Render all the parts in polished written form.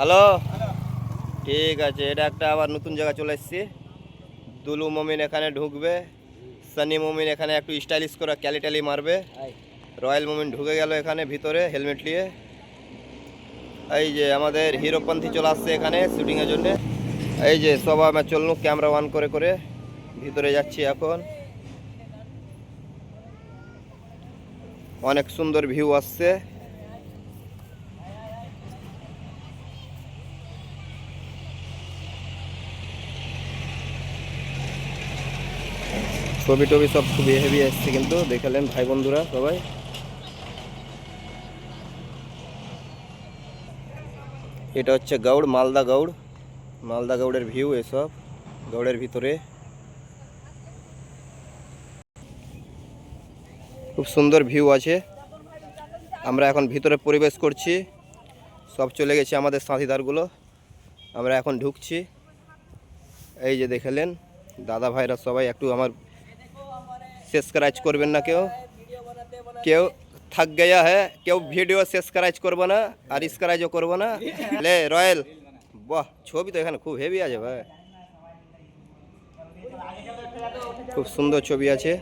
Hello, ঠিক আছে। এটা একটা আবার নতুন জায়গা চলে এসেছি। দুলু মমিন এখানে ঢুকবে, সানি মমিন এখানে একটু স্টাইলিশ করে ক্যালি মারবে, রয়্যাল মমিন ঢুকে গেল এখানে ভিতরে হেলমেট নিয়ে। এই যে আমাদের হিরোপন্থী চলে আসছে এখানে শুটিংয়ের জন্য। এই যে সবাই আমরা চলনু ক্যামেরা অন করে করে ভিতরে যাচ্ছি এখন। অনেক সুন্দর ভিউ আসছে। ছবি টবি সব খুবই হেভি আসছে, কিন্তু দেখালেন ভাই বন্ধুরা সবাই। এটা হচ্ছে গৌড়, মালদা গৌড়, মালদা গৌড়ের ভিউ এসব গৌড়ের ভিতরে। খুব সুন্দর ভিউ আছে। আমরা এখন ভিতরে পরিবেশ করছি, সব চলে গেছে আমাদের সাথীদারগুলো, আমরা এখন ঢুকছি। এই যে দেখালেন দাদা ভাইরা সবাই, একটু আমার সাবস্ক্রাইব করবেন না, কেউ কেউ থাক গেয়া হ্যাঁ, কেউ ভিডিও সাবস্ক্রাইব করবো না আর স্ক্রাইজও করবো না। লে রয়্যাল, বাহ ছবি তো এখানে খুব হেভি আছে ভাই, খুব সুন্দর ছবি আছে।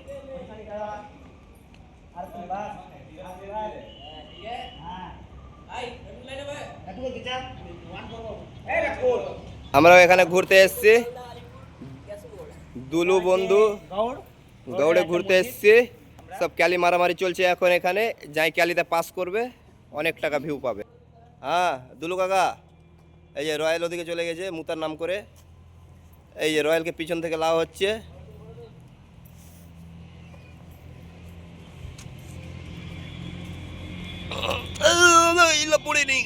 আমরাও এখানে ঘুরতে এসেছি, দুলু বন্ধু গৌড়ে ঘুরতে এসেছি। সব ক্যালি মারামারি চলছে এখন এখানে, যাই ক্যালিতে পাস করবে অনেক টাকা ভিউ পাবে। হ্যাঁ দুলু কাকা, এই যে রয়্যাল ওদিকে চলে গেছে মুতার নাম করে। এই যে রয়্যালকে পিছন থেকে লাও হচ্ছে। পড়ে নেই।